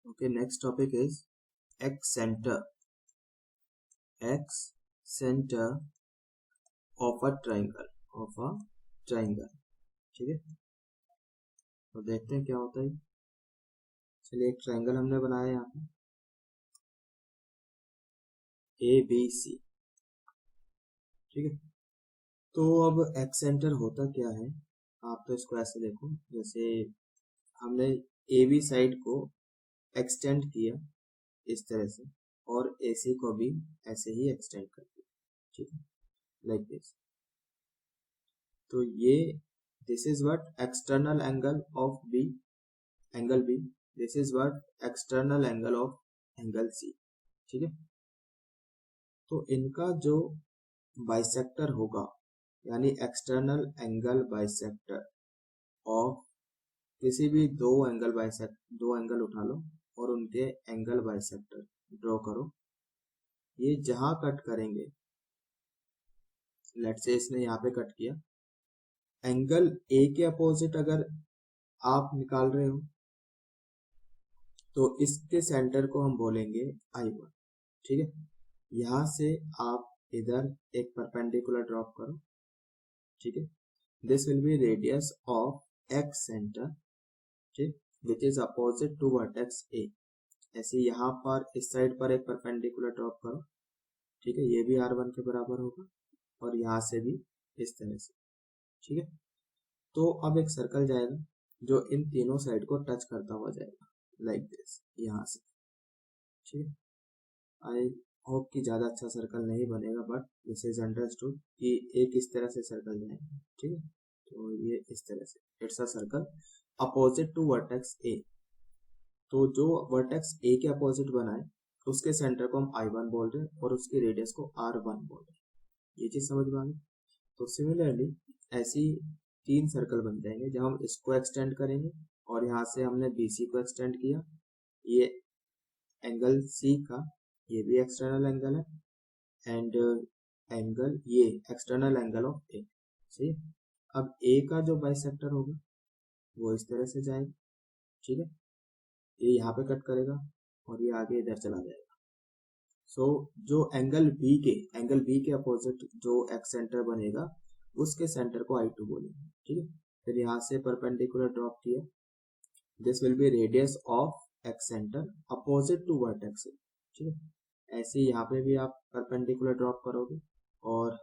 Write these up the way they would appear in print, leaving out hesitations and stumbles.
Okay, next topic is x-center of a triangle ठीक है। तो देखते हैं क्या होता है। चलिए, एक ट्रायंगल हमने बनाया यहाँ पे ABC, ठीक है। तो अब एक्स सेंटर होता क्या है, आप तो इसको ऐसे देखो, जैसे हमने AB साइड को एक्सटेंड किया इस तरह से और AC को भी ऐसे ही एक्सटेंड कर दिया, ठीक है, लाइक दिस। तो ये this is what external angle of angle B, this is what external angle of angle C, ठीक है। तो इनका जो बाइसेक्टर होगा, यानी एक्सटर्नल एंगल बाइसेक्टर ऑफ किसी भी दो एंगल उठा लो और उनके एंगल बाइसेक्टर ड्रॉ करो। ये जहां कट करेंगे, लेट्स से इसने यहाँ पे कट किया, एंगल A के अपोजिट अगर आप निकाल रहे हो तो इसके सेंटर को हम बोलेंगे I1, ठीक है। यहां से आप इधर एक परपेंडिकुलर ड्रॉप करो, ठीक है। This will be radius of x centre, ठीक, which is opposite to vertex A। ऐसे यहाँ पर इस साइड पर एक परपेंडिकुलर ड्रॉप करो, ठीक है, ये भी R1 के बराबर होगा और यहाँ से भी इस तरह से, ठीक है। तो अब एक सर्कल जाएगा जो इन तीनों साइड को टच करता हुआ जाएगा, लाइक दिस, यहाँ से, ठीक है। आई होप कि ज़्यादा अच्छा सर्कल नहीं बनेगा, बट दिस इज अंडरस्टूड कि एक इस तरह से सर्कल जाएगा, ठीक है। तो ये इस तरह से it's a circle opposite to vertex A। तो जो वर्टेक्स A के अपोजिट बनाए उसके सेंटर को हम I1 बोल रहे हैं और उसकी रेडियस को R1 बोल रहे हैं। ये चीज समझ में आ गई। तो सिमिलरली ऐसी तीन सर्कल बन जाएंगे जब हम इसको एक्सटेंड करेंगे और यहाँ से हमने BC को एक्सटेंड किया, ये एंगल C का ये भी एक्सटर्नल एंगल है एंड एंगल ये एक्सटर्नल एंगल ऑफ A, सही। अब A का जो बाइसेक्टर होगा वो इस तरह से जाएगा, ठीक है। ये यहाँ पे कट करेगा और ये आगे इधर चला जाएगा। सो जो एंगल बी के अपोजिट जो एक्स सेंटर बनेगा उसके सेंटर को I2 बोलेंगे, ठीक है। फिर यहाँ से परपेंडिकुलर ड्रॉप किया, this will be radius of x centre opposite to vertex, ठीक है। ऐसे यहाँ पे भी आप परपेंडिकुलर ड्रॉप करोगे और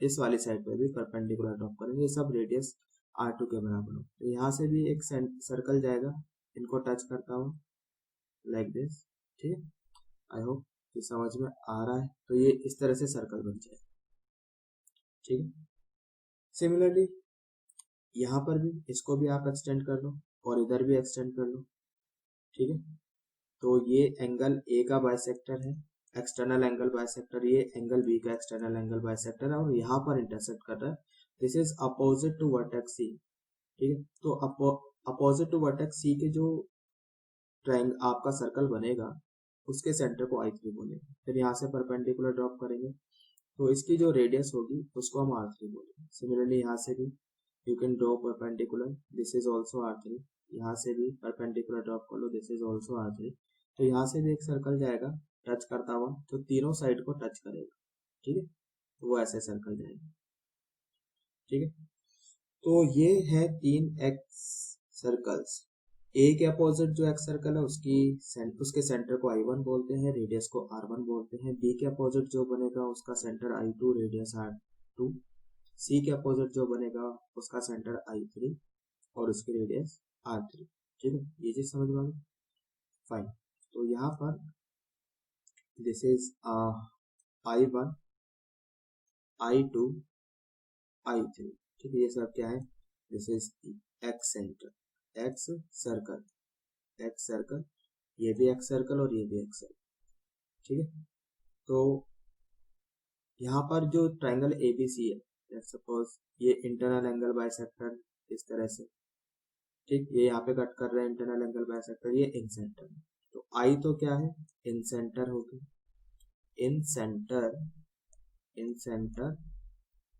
इस वाली साइड पे भी परपेंडिकुलर ड्रॉप करेंगे, ये सब रेडियस R2 के बराबर हो। तो यहाँ से भी एक सर्कल जाएगा इनको टच करता हुआ, लाइक दिस, ठीक है। आई होप कि समझ में आ रहा है। तो ये इस तरह से सर्कल बन जाए, ठीक है। सिमिलरली यहाँ पर भी इसको भी आप एक्सटेंड कर लो और इधर भी एक्सटेंड कर लो, ठीक है। तो ये एंगल A का बाइसेक्टर है, एक्सटर्नल एंगल बाइसेक्टर, ये एंगल B का एक्सटर्नल एंगल बाइसेक्टर है और यहाँ पर इंटरसेक्ट कर रहा है, this is opposite to vertex C, ठीक है। तो अपोजिट टू वर्टेक्स C के जो ट्रायंगल आपका सर्कल बनेगा उसके सेंटर को I3 बोलेंगे। फिर यहाँ से परपेंडिकुलर ड्रॉप करेंगे तो इसकी जो रेडियस होगी उसको हम R3 बोलेंगे। सिमिलरली यहाँ से भी you can draw perpendicular, this is also R3, यहाँ से भी परपेंडिकुलर ड्रॉप कर लो, दिस इज ऑल्सो R3। तो यहाँ से भी एक सर्कल जाएगा टच करता हुआ जो तीनों साइड को टच करेगा, ठीक है। तो वो ऐसे सर्कल जाएगा, ठीक है। तो ये है तीन एक्स सर्कल्स। A के अपोजिट जो एक्स सर्कल है उसके सेंटर को I1 बोलते हैं, रेडियस को R1 बोलते हैं। B के अपोजिट जो बनेगा उसका centre I2, radius R2। C के अपोजिट जो बनेगा उसका सेंटर I3 और उसकी रेडियस R3, ठीक है। ये चीज समझ में आ गई, फाइन। तो यहाँ पर this is I1, I2, I3, ठीक है। ये सब क्या है, this is x centre, x circle, ये भी एक्स सर्कल और ये भी एक्स सर्कल, ठीक है। तो यहाँ पर जो ट्रायंगल ABC है, लेट्स सपोज ये इंटरनल एंगल बाइसेक्टर इस तरह से, ठीक, ये यहाँ पे कट कर रहे हैं इंटरनल एंगल बाइसेक्टर, ये इन सेंटर है। तो I तो क्या है, इन सेंटर हो गया, इन सेंटर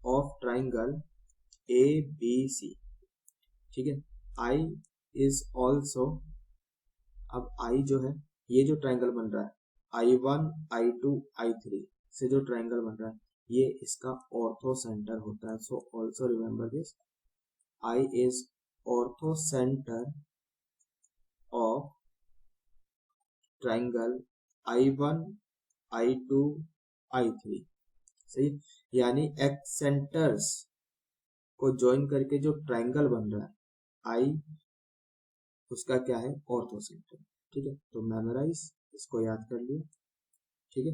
ऑफ ट्रायंगल ABC, ठीक है। I is also अब आई जो है, ये जो ट्रायंगल बन रहा है I1 I2 I3 से जो ट्रायंगल बन रहा है ये इसका ऑर्थो सेंटर होता है. So also remember this, I is ortho center of triangle I1 I2 I3. सही, यानी एक्सेंटर्स को ज्वाइन करके जो ट्रायंगल बन रहा है आई, उसका क्या है, ऑर्थो सेंटर. ठीक है, तो मेमोराइज, इसको याद कर लिया. ठीक है.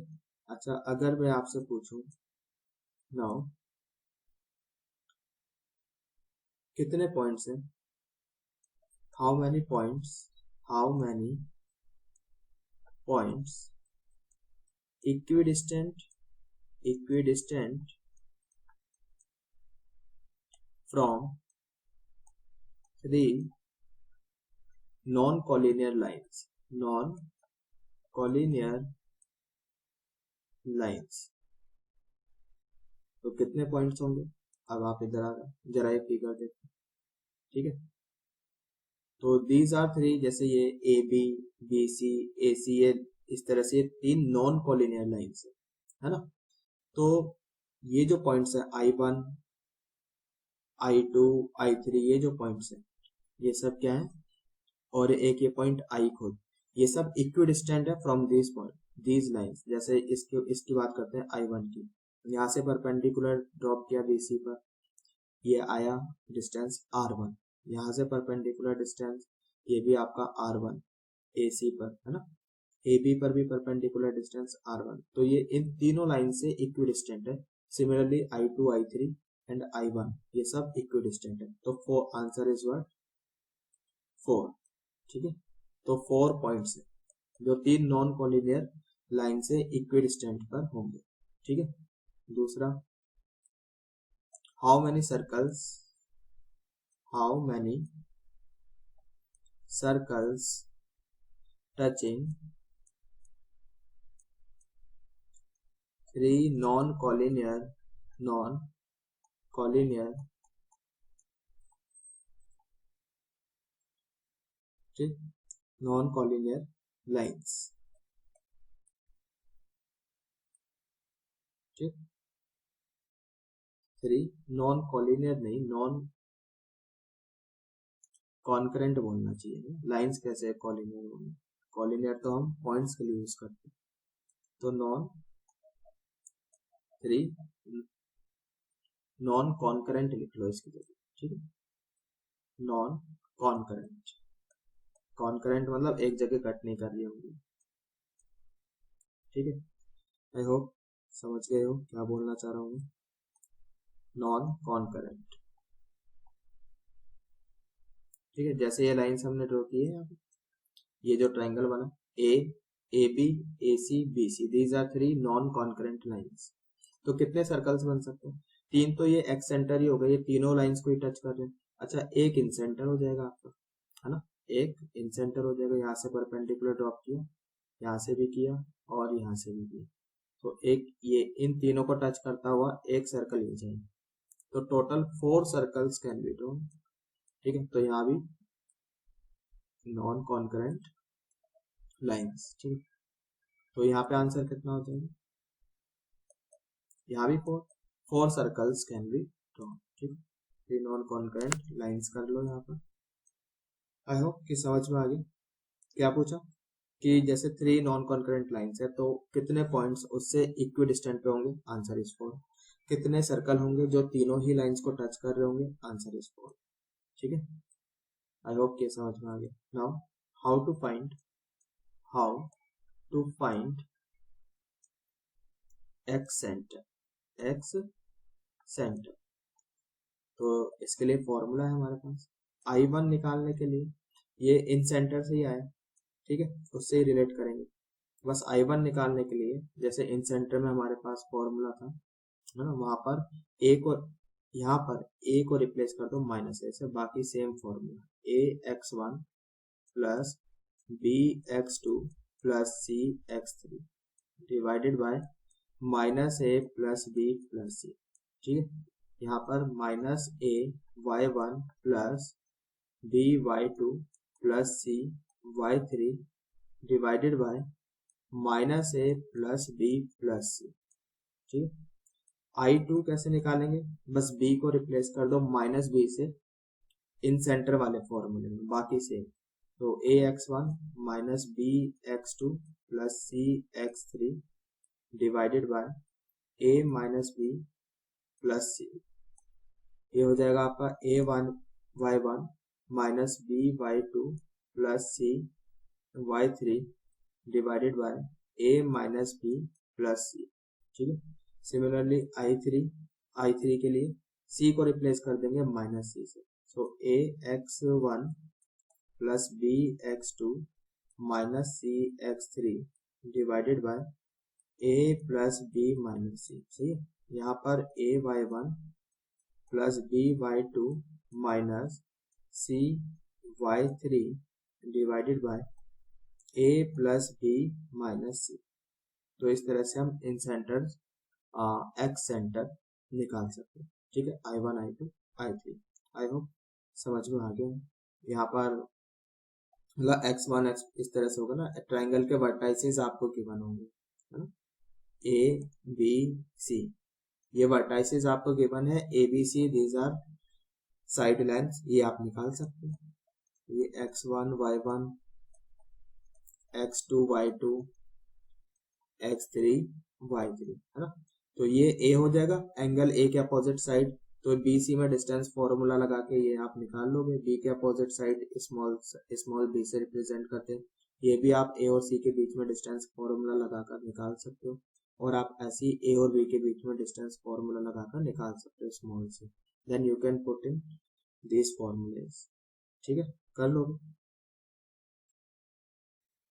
अच्छा, अगर मैं आपसे पूछूं नाउ कितने पॉइंट्स हैं, how many points equidistant from 3 non-collinear lines. तो कितने पॉइंट्स होंगे. अब आप इधर आ गए, जरा ये फिगर देखो. ठीक है, तो दीज आर 3, जैसे ये ए बी बी सी ए सी, ये इस तरह से 3 नॉन कॉलिनियर लाइन्स है ना. तो ये जो पॉइंट्स है I1 I2 I3, ये जो पॉइंट्स है ये सब क्या है, और एक ये पॉइंट आई खुद, ये सब इक्विडिस्टेंट है फ्रॉम दीज लाइंस. जैसे इसकी बात करते हैं I1 की, यहाँ से परपेंडिकुलर ड्रॉप किया BC पर, ये आया डिस्टेंस R1. यहाँ से परपेंडिकुलर डिस्टेंस ये भी आपका R1 AC पर है ना, AB पर भी परपेंडिकुलर डिस्टेंस R1. तो ये इन तीनों लाइन से इक्विडिस्टेंट है. Similarly I2 I3 and I1 ये सब इक्विडिस्टेंट है. तो आंसर इज व्हाट, 4. ठीक है, तो 4 पॉइंट्स है जो 3 नॉन कॉलिनियर लाइन से इक्विडिस्टेंट पर होंगे. ठीक है. दूसरा, how many circles touching 3 non collinear lines. ठीक, 3 नॉन कॉलिनियर नहीं, नॉन कॉन्करेंट बोलना चाहिए. लाइंस कैसे है कॉलिनियर बोलना, कॉलिनियर तो हम पॉइंट्स के लिए यूज करते हैं. तो 3 नॉन कॉन्करेंट लिख लो इसकी जगह. ठीक है, नॉन कॉन्करेंट मतलब एक जगह कट नहीं कर रही होंगी. ठीक है, आई होप समझ गए हो क्या बोलना चाह रहा हूँ. Non concurrent. ठीक है, जैसे ये लाइंस हमने ड्रॉ की है, ये जो ट्रायंगल बना AB AC BC, these are 3 non concurrent lines. तो कितने सर्कल्स बन सकते हैं, 3. तो ये एक्स सेंटर ही हो गए, ये तीनों लाइंस को ही टच कर रहे हैं. अच्छा, एक इन सेंटर हो जाएगा आपका, है ना, एक इन सेंटर हो जाएगा. यहाँ से परपेंडिकुलर ड्रॉप किया, यहाँ से भी किया और यहाँ से भी किया, तो एक ये इन तीनों को टच करता हुआ एक सर्कल हो जाएगा. तो total 4 circles can be drawn. ठीक है, तो यहाँ भी नॉन कॉन्करेंट लाइंस. ठीक, तो यहाँ पे आंसर कितना हो जाएगा, यहाँ भी 4 सर्कल्स कैन बी ड्रॉन. ठीक, ये नॉन कॉन्करेंट लाइंस कर लो यहाँ पर. आई होप कि समझ में आ गई. क्या पूछा कि जैसे 3 नॉन कॉन्करेंट लाइंस है तो कितने पॉइंट्स उससे इक्विडिस्टेंट पे होंगे, आंसर इज 4. कितने सर्कल होंगे जो तीनों ही लाइंस को टच कर रहे होंगे, आंसर इज 4. ठीक है, आई होप कि समझ में आ गया. Now how to find ex centre. तो इसके लिए फॉर्मूला है हमारे पास. I1 निकालने के लिए ये इन सेंटर से ही आया. ठीक है, उससे ही रिलेट करेंगे. बस I1 निकालने के लिए जैसे इन सेंटर में हमारे पास फॉर्मूला था, है ना, वहां पर a को, यहाँ पर a को रिप्लेस कर दो -a से, बाकी same formula, ax1 plus bx2 plus cx3 divided by -a plus b plus c. ठीक है, यहाँ पर -a y1 plus b y2 plus c y3 divided by minus A plus B plus C. ठीक है, I2 कैसे निकालेंगे, बस b को रिप्लेस कर दो माइनस बी से इन सेंटर वाले फॉर्मूले में, बाकी से तो ax1 minus B x2 plus C x3 divided by a minus B plus C. ये हो जाएगा आपका a1 y1 minus B y2 plus C y3 divided by a minus B plus C. ठीक है, सिमिलरली I3 के लिए c को replace कर देंगे माइनस सी से, so ax1 plus B x2 minus C x3 divided by a plus B minus C. सही है, यहाँ पर a y1 plus B y2 minus C y3 divided by a plus B minus C. तो इस तरह से हम इन सेंटर्स एक्स सेंटर निकाल सकते हैं। ठीक है, I1 I2 I3। I hope समझ में आ गया। यहाँ पर मतलब x1 x इस तरह से होगा ना, ट्राइंगल के वर्टाइसेस आपको गिवन होंगे, है ना, ए बी सी, ये वर्टाइसेस आपको गिवन है, A B C, these are side length, ये आप निकाल सकते हैं। ये x1 y1 x2 y2 x3 y3, है ना। तो ये a हो जाएगा, एंगल a के अपोजिट साइड, तो BC में डिस्टेंस फॉर्मूला लगा के ये आप निकाल लोगे। B के अपोजिट साइड स्मॉल b से रिप्रेजेंट करते हैं, ये भी आप a और c के बीच में डिस्टेंस फॉर्मूला लगाकर निकाल सकते हो, और आप ऐसे ही a और b के बीच में डिस्टेंस फॉर्मूला लगाकर निकाल सकते हो स्मॉल से। Then you can put in this formulas. ठीक है, कर लोगे।